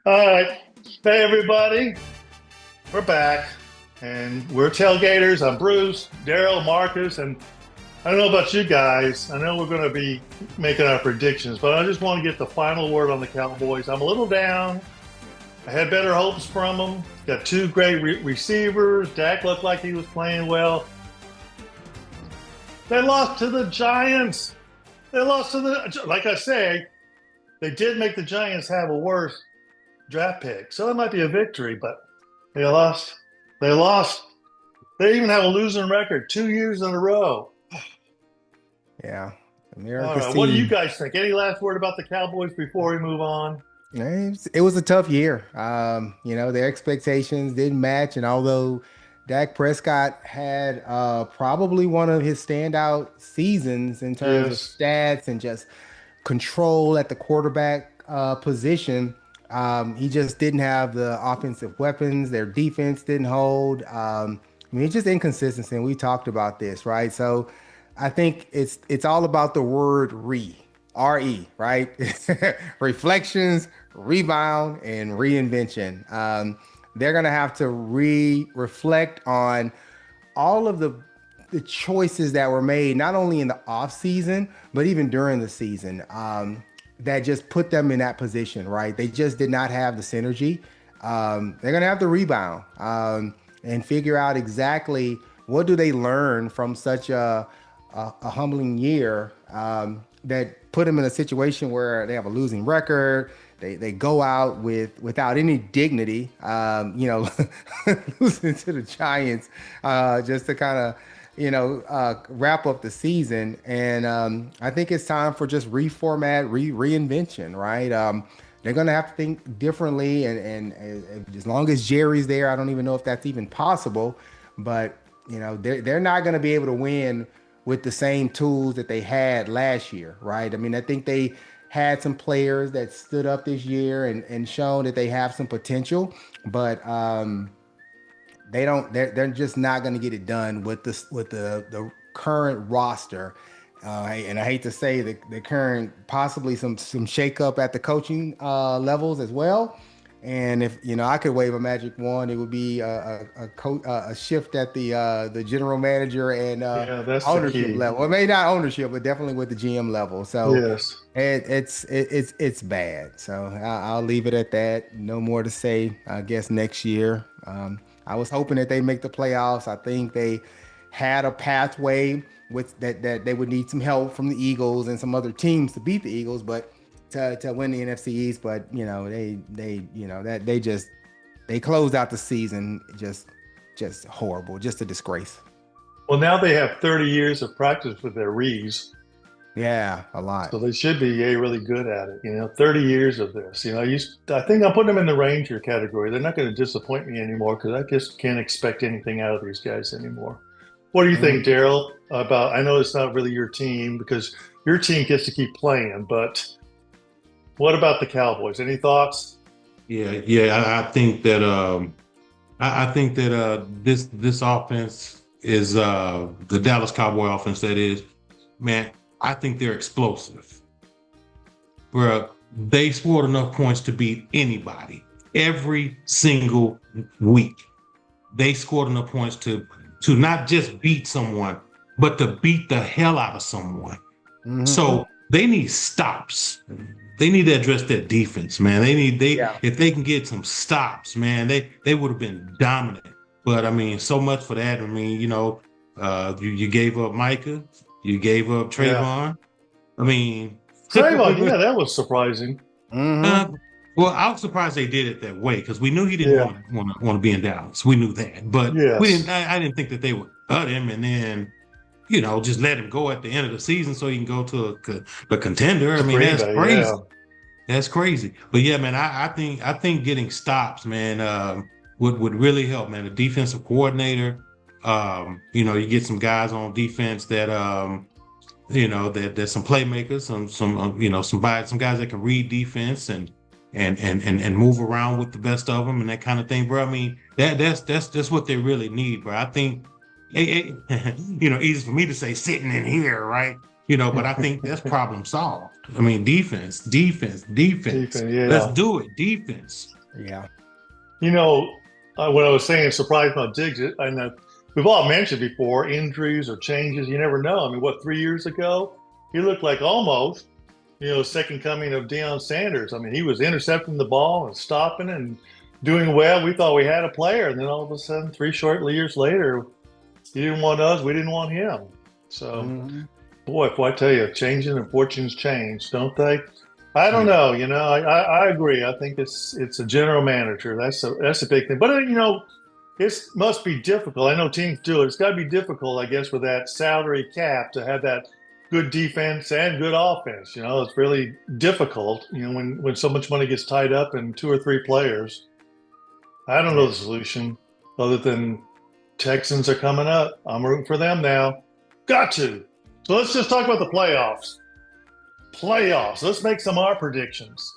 All right. Hey, everybody. We're back and we're tailgaters. I'm Bruce, Daryl, Marcus, and I don't know about you guys. I know we're going to be making our predictions, but I just want to get the final word on the Cowboys. I'm a little down. I had better hopes from them. Got two great receivers. Dak looked like he was playing well. They lost to the Giants. They lost to like I say, they did make the Giants have a worse draft pick. So it might be a victory, but they lost. They lost. They even have a losing record 2 years in a row. Yeah, All America's right. What do you team. guys think? Any last word about the Cowboys before we move on? It was a tough year. Their expectations didn't match, and although Dak Prescott had probably one of his standout seasons in terms of Yes. stats and just control at the quarterback position, he just didn't have the offensive weapons. Their defense didn't hold. It's just inconsistency, and we talked about this, right? So I think it's all about the word re, right? Reflections, rebound, and reinvention. They're gonna have to reflect on all of the choices that were made, not only in the off season, but even during the season, that just put them in that position, right? They just did not have the synergy. They're gonna have to rebound and figure out exactly what do they learn from such a humbling year that put them in a situation where they have a losing record. They go out without any dignity, losing to the Giants just to kind of wrap up the season. And I think it's time for just reformat, reinvention, right? They're gonna have to think differently, and as long as Jerry's there, I don't even know if that's even possible. But they're not gonna be able to win with the same tools that they had last year, right? I mean, I think they had some players that stood up this year and shown that they have some potential, but they're just not going to get it done with the current roster. And I hate to say the current possibly some shakeup at the coaching levels as well. And if I could wave a magic wand, it would be a shift at the general manager and Yeah, that's the ownership key. level. Well, maybe not ownership, but definitely with the GM level. So Yes. it's bad. So I'll leave it at that. No more to say. I guess next year. I was hoping that they make the playoffs. I think they had a pathway with that they would need some help from the Eagles and some other teams to beat the Eagles, but to win the NFC East. But they closed out the season just horrible, just a disgrace. Well, now they have 30 years of practice with their rees, Yeah, a lot. so they should be really good at it. 30 years of this. I think I'm putting them in the Ranger category. They're not going to disappoint me anymore because I just can't expect anything out of these guys anymore. What do you think, Mhm. Daryl? About I know it's not really your team because your team gets to keep playing, but what about the Cowboys? Any thoughts? Yeah. I think that this offense is the Dallas Cowboy offense. That is, man. I think they're explosive. Bro, they scored enough points to beat anybody every single week. They scored enough points to not just beat someone, but to beat the hell out of someone. Mhm. So they need stops. They need to address their defense, man. They Yeah. if they can get some stops, man, they would have been dominant. But I mean, so much for that. I mean, you gave up Micah, you gave up Yeah, Trayvon. I mean, Trayvon. Yeah, that was surprising. Hmm. uh, well, I was surprised they did it that way because we knew he didn't Yeah. want to be in Dallas. We knew that, but we didn't. Yes. I didn't think that they would cut him and then just let him go at the end of the season so he can go to a contender. I To mean, Green that's Bay. Yeah. crazy. That's crazy. But yeah, man, I think getting stops, man, would really help, man. The defensive coordinator, you get some guys on defense that that there's some playmakers, some guys that can read defense and move around with the best of them and that kind of thing, bro. I mean, that's what they really need, bro. I think easy for me to say sitting in here, right? But I think that's problem solved. I mean, defense. Defense, yeah. Let's do it. Defense. Yeah. When I was saying surprised about Diggs, I know we've all mentioned before injuries or changes. You never know. I mean, 3 years ago, he looked like almost, second coming of Deion Sanders. I mean, he was intercepting the ball and stopping and doing well. We thought we had a player, and then all of a sudden, 3 short years later, he didn't want us. We didn't want him. So, boy, if I tell you, changing and fortunes change, don't they? I don't know. I agree. I think it's a general manager. That's a big thing. But it must be difficult. I know teams do it. It's got to be difficult, I guess, with that salary cap to have that good defense and good offense. It's really difficult. When so much money gets tied up in 2 or 3 players. I don't know the solution other than Texans are coming up. I'm rooting for them now. Got to. So let's just talk about the playoffs. Let's make some of our predictions.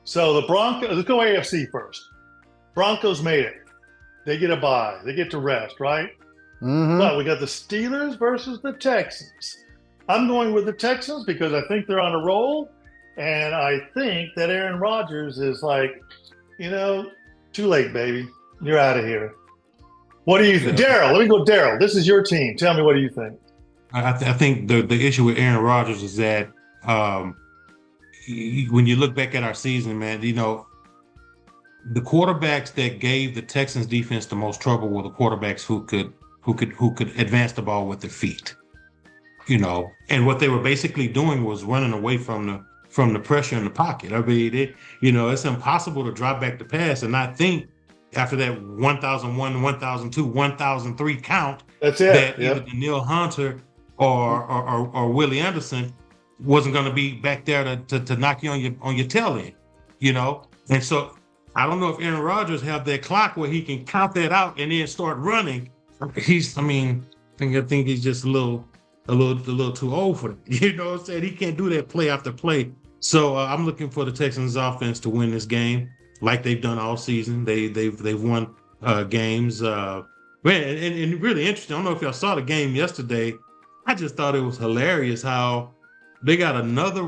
So the Broncos, let's go AFC first. Broncos made it. They get a bye. They get to rest, right? But we got the Steelers versus the Texans. I'm going with the Texans because I think they're on a roll. And I think that Aaron Rodgers is like, too late, baby. You're out of here. What do you think? Daryl, let me go Daryl. This is your team. Tell me, what do you think? I think the issue with Aaron Rodgers is that when you look back at our season, man, the quarterbacks that gave the Texans defense the most trouble were the quarterbacks who could advance the ball with their feet. And what they were basically doing was running away from the pressure in the pocket. I mean, it's impossible to drop back the pass and not think after that 1,001, 1,002, 1,003 count that's it. That either Daniil Hunter or Willie Anderson wasn't going to be back there to knock you on your tail end, And so I don't know if Aaron Rodgers have that clock where he can count that out and then start running. I think he's just a little too old for it. You know what I'm saying? He can't do that play after play. So I'm looking for the Texans offense to win this game like they've done all season. They've won games. Man, and really interesting. I don't know if y'all saw the game yesterday. I just thought it was hilarious how they got another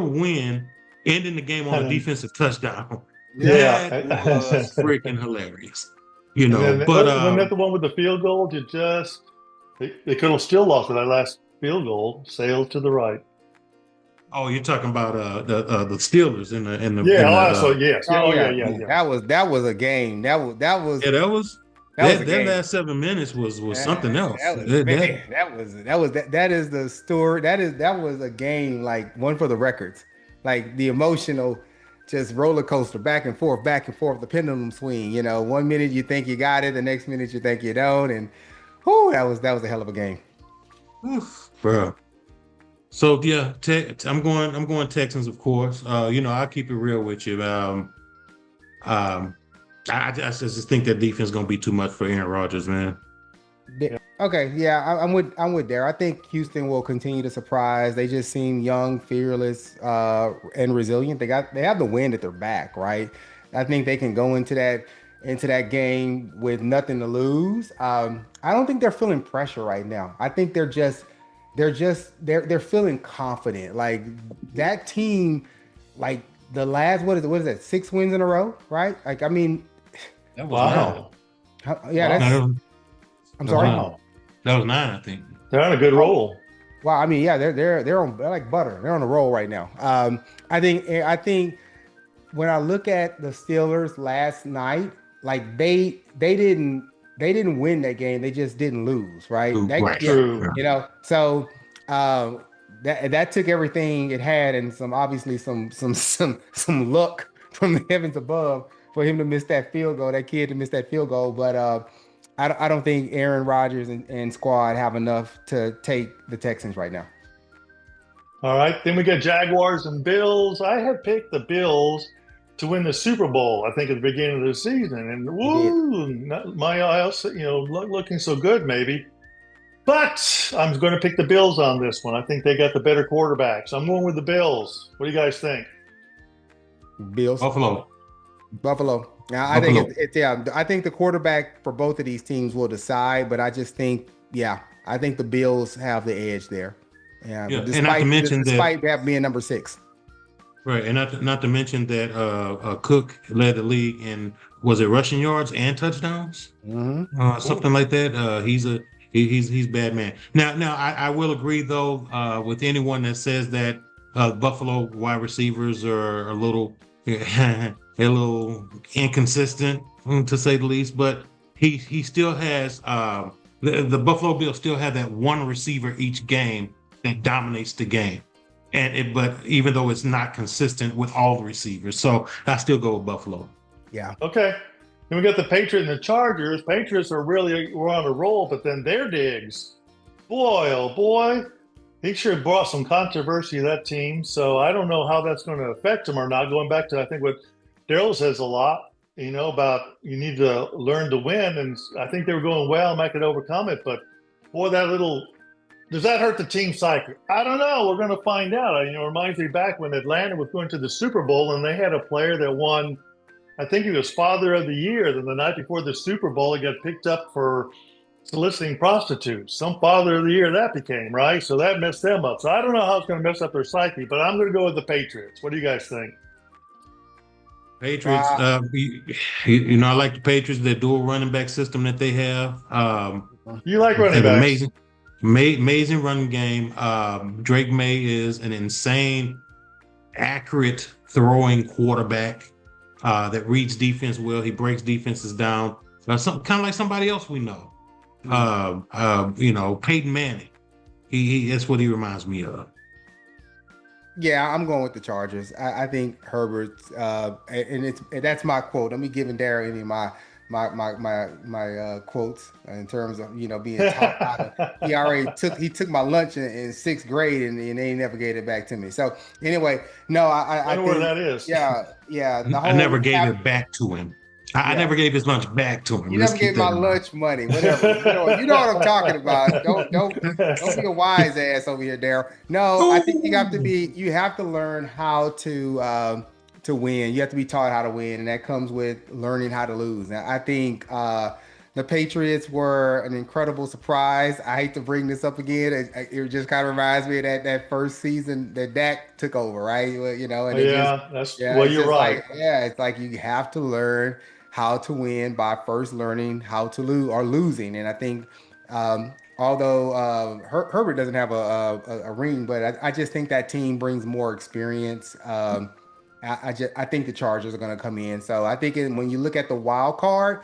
win, ending the game on a defensive touchdown. Yeah, that was freaking hilarious. Wasn't but that the one with the field goal? They could have still lost with that last field goal. Sailed to the right. Oh, you're talking about the Steelers in the yes. Yeah. That was a game. That was that last 7 minutes was something else. That is the story. That was a game like one for the records. Like the emotional, just roller coaster, back and forth, the pendulum swing. 1 minute you think you got it, the next minute you think you don't, and that was a hell of a game. Oof, bro. So yeah, I'm going Texans, of course. I'll keep it real with you. I just think that defense is gonna be too much for Aaron Rodgers, man. Okay, yeah, I'm with there. I think Houston will continue to surprise. They just seem young, fearless, and resilient. They have the wind at their back, right? I think they can go into that game with nothing to lose. I don't think they're feeling pressure right now. I think they're feeling confident. Like that team, like the last what is that 6 wins in a row, right? Like that was wow. Yeah, I'm sorry. Wow. That was 9, I think. They're on a good roll. Wow, they're like butter. They're on a roll right now. I think when I look at the Steelers last night, like they didn't win that game. They just didn't lose, right? True. So that took everything it had and some luck from the heavens above for him to miss that field goal. That kid to miss that field goal, but I don't think Aaron Rodgers and squad have enough to take the Texans right now. All right, then we got Jaguars and Bills. I had picked the Bills to win the Super Bowl, I think, at the beginning of the season. And my eyes, looking so good, maybe. But I'm going to pick the Bills on this one. I think they got the better quarterback. So I'm going with the Bills. What do you guys think? Bills. Buffalo. Now, I think I think the quarterback for both of these teams will decide, but I just think, I think the Bills have the edge there. Yeah, Yeah, but and not to mention despite that being number 6. right, and not to mention that Cook led the league in, was it rushing yards and touchdowns, something like that. He's bad man. Now I will agree though with anyone that says that Buffalo wide receivers are a little a little inconsistent, to say the least. But he still has the Buffalo Bills still have that one receiver each game that dominates the game. But even though it's not consistent with all the receivers, so I still go with Buffalo. Yeah. Okay. Then we got the Patriots and the Chargers. Patriots were on a roll, but then their Diggs, boy, oh boy, he sure brought some controversy to that team. So I don't know how that's going to affect them or not. Going back to, I think, what Daryl says a lot, about you need to learn to win. And I think they were going well and I could overcome it. But boy, does that hurt the team psyche? I don't know. We're going to find out. It reminds me back when Atlanta was going to the Super Bowl and they had a player that won, I think he was Father of the Year. Then the night before the Super Bowl, he got picked up for soliciting prostitutes. Some Father of the Year that became, right? So that messed them up. So I don't know how it's going to mess up their psyche, but I'm going to go with the Patriots. What do you guys think? Patriots, I like the Patriots, their dual running back system that they have. You like running backs? Amazing running game. Drake May is an insane, accurate throwing quarterback that reads defense well. He breaks defenses down. Kind of like somebody else we know. Peyton Manning. He that's what he reminds me of. Yeah, I'm going with the Chargers. I think Herbert, and that's my quote. Let me give Darryl any of my quotes in terms of being taught how to. He took my lunch in 6th grade and they never gave it back to me. So anyway, no, I know think, where that is. Yeah. I never gave it back to him. I never gave his lunch back to him. You never gave my lunch money, whatever. You know what I'm talking about. Don't be a wise ass over here, Daryl. No, I think you have to learn how to win. You have to be taught how to win, and that comes with learning how to lose. Now, I think the Patriots were an incredible surprise. I hate to bring this up again. It just kind of reminds me of that first season that Dak took over, right? Well, you're right. It's like you have to learn how to win by first learning how to lose or losing. And I think, although Herbert doesn't have a ring, but I just think that team brings more experience. I think the Chargers are going to come in. So I think when you look at the wild card,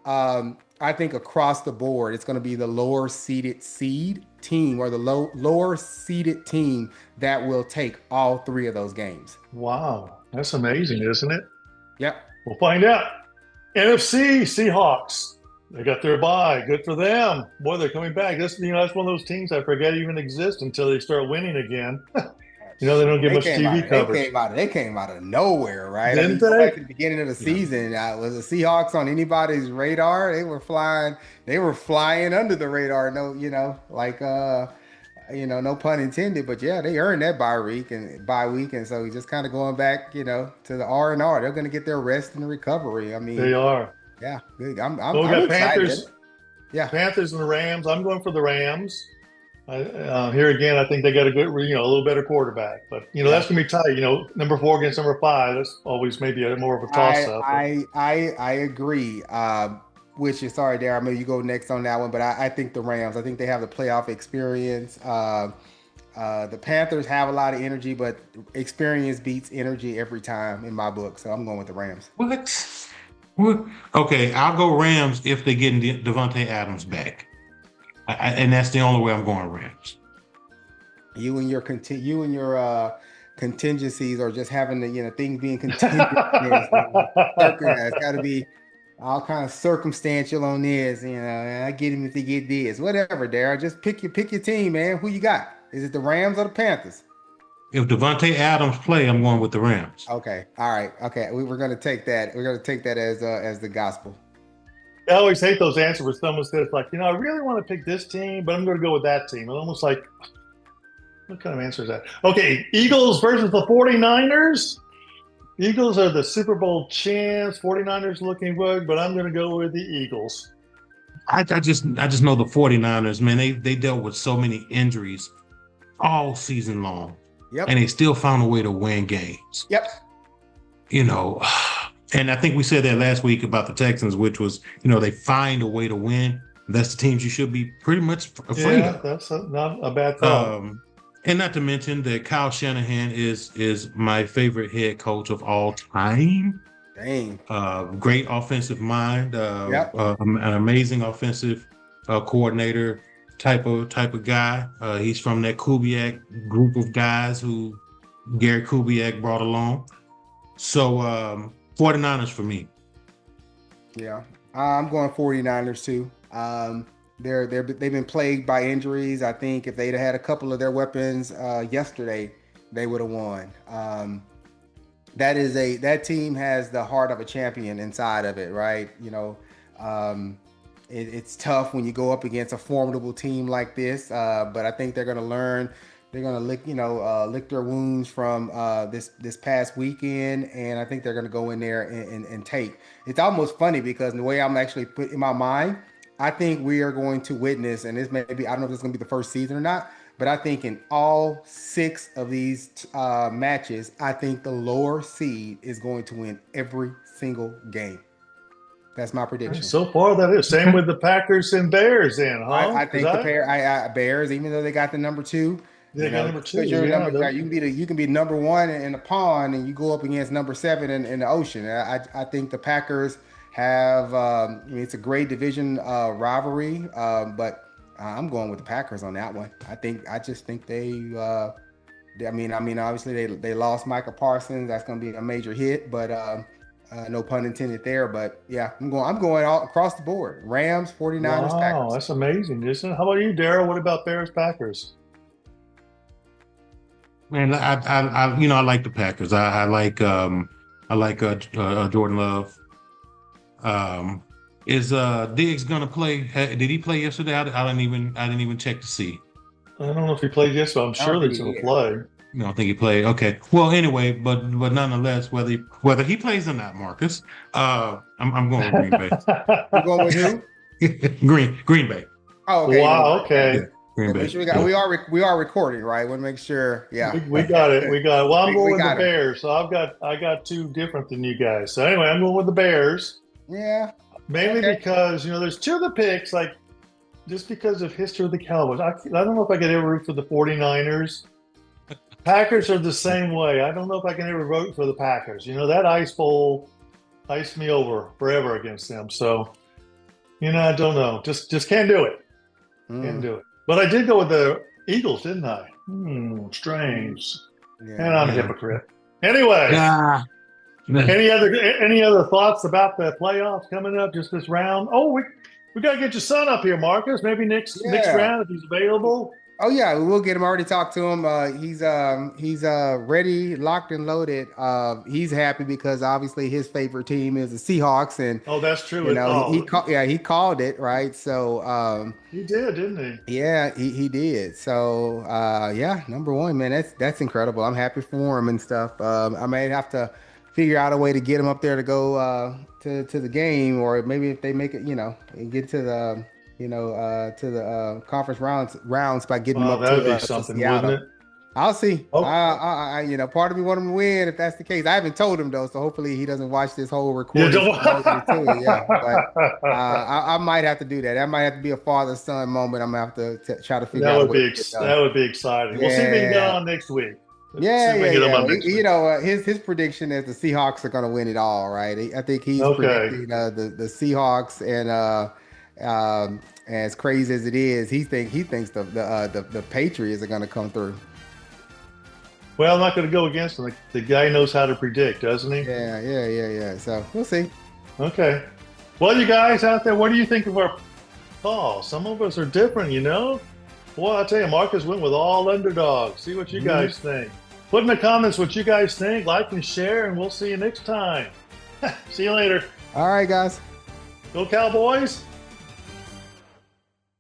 I think across the board, it's going to be the lower seeded seed team or the lower seeded team that will take all 3 of those games. Wow. That's amazing, isn't it? Yep. We'll find out. NFC Seahawks. They got their bye. Good for them. Boy, they're coming back. That's one of those teams I forget even exist until they start winning again. They don't get much TV coverage. They came out of nowhere, right? Didn't they? Back at the beginning of the season, was the Seahawks on anybody's radar? They were flying under the radar. No, no pun intended. But yeah, they earned that bye week, and so just kind of going back, to the R&R. They're going to get their rest and recovery. I mean, they are. Yeah, good. We got excited. Panthers. Yeah, Panthers and the Rams. I'm going for the Rams. Here again, I think they got a good, a little better quarterback, but that's gonna be tight. Number 4 against number 5. That's always maybe more of a toss-up. I agree. Which is sorry, Darryl. Maybe you go next on that one, but I think the Rams. I think they have the playoff experience. The Panthers have a lot of energy, but experience beats energy every time in my book. So I'm going with the Rams. What? Okay, I'll go Rams if they get Devontae Adams back. And that's the only way I'm going Rams. You and your contingencies, or just having the things being contingent. It's got to be all kind of circumstantial on this. I get him if they get this, whatever. Darryl, just pick your team, man. Who you got? Is it the Rams or the Panthers? If Devontae Adams play, I'm going with the Rams. Okay, all right, okay. We're gonna take that. We're gonna take that as the gospel. I always hate those answers where someone says, like, I really want to pick this team, but I'm going to go with that team. It's almost like, what kind of answer is that? Okay, Eagles versus the 49ers. Eagles are the Super Bowl champs. 49ers looking good, but I'm going to go with the Eagles. I just know the 49ers, man. They dealt with so many injuries all season long. Yep. And they still found a way to win games. Yep. You know, and I think we said that last week about the Texans, which was, they find a way to win. That's the teams you should be pretty much afraid of. That's not a bad thought. And not to mention that Kyle Shanahan is my favorite head coach of all time. Dang. Great offensive mind. An amazing offensive coordinator type of guy. He's from that Kubiak group of guys who Gary Kubiak brought along. So 49ers for me. Yeah, I'm going 49ers too. They've been plagued by injuries. I think if they'd had a couple of their weapons yesterday, they would have won. That team has the heart of a champion inside of it, right? It's tough when you go up against a formidable team like this, but I think they're going to learn. They're going to lick their wounds from this past weekend, and I think they're going to go in there and take. It's almost funny because the way I'm actually put in my mind, I think we are going to witness, and this may be, I don't know if this is going to be the first season or not, but I think in all 6 of these matches, I think the lower seed is going to win every single game. That's my prediction. So far, that is. Same with the Packers and Bears then, huh? I think the Bears, even though they got the number 2. They got number 2. You can be number 1 in the pond, and you go up against number 7 in the ocean. I think the Packers have it's a great division rivalry, but I'm going with the Packers on that one. I just think they obviously they lost Michael Parsons. That's going to be a major hit, but no pun intended there. But yeah, I'm going all across the board. Rams, 49ers, wow, Packers. That's amazing, isn't it? How about you, Daryl? What about Bears, Packers? Man, I like the Packers. I like Jordan Love. Is Diggs gonna play? Did he play yesterday? I didn't even check to see. I don't know if he played yesterday. I'm sure he's gonna play. You don't think he played? Okay. Well, anyway, but nonetheless, whether he plays or not, Marcus, I'm going with Green Bay. You going with who? Green Bay. Oh, okay. Wow. Okay. Yeah. Green Bay. We are recording, right? Want to make sure. Yeah. We got it. Well, I'm going with the Bears. So I got 2 different than you guys. So anyway, I'm going with the Bears. Yeah. Mainly because there's 2 of the picks, like just because of history of the Cowboys. I don't know if I could ever root for the 49ers. Packers are the same way. I don't know if I can ever vote for the Packers. That Ice Bowl iced me over forever against them. So, I don't know. Just can't do it. Can't do it. But I did go with the Eagles, didn't I? Strange. Yeah, and I'm a hypocrite. Anyway. Any other thoughts about the playoffs coming up just this round? Oh, we got to get your son up here, Marcus. Maybe next round if he's available. Oh yeah, we'll get him. I already talked to him. He's ready, locked and loaded. He's happy because obviously his favorite team is the Seahawks, and that's true. He called it right. So he did, didn't he? Yeah, he did. So number 1, man. That's incredible. I'm happy for him and stuff. I may have to figure out a way to get him up there to go to the game, or maybe if they make it, and get to the conference rounds by getting them up that'd to be something, Seattle. wouldn't it? I'll see. Oh. Part of me want him to win if that's the case. I haven't told him though, so hopefully he doesn't watch this whole recording. But I might have to do that. That might have to be a father-son moment. I'm gonna have to try to figure out. That would be exciting. We'll see if we can get on next week. His prediction is the Seahawks are going to win it all, right? I think he's predicting the Seahawks, and as crazy as it is, he thinks the Patriots are going to come through. Well, I'm not going to go against him. The guy knows how to predict, doesn't he? Yeah. So we'll see. Okay. Well, you guys out there, what do you think of our call? Some of us are different, Well, I'll tell you, Marcus went with all underdogs. See what you guys think. Put in the comments what you guys think. Like and share, and we'll see you next time. See you later. All right, guys. Go Cowboys.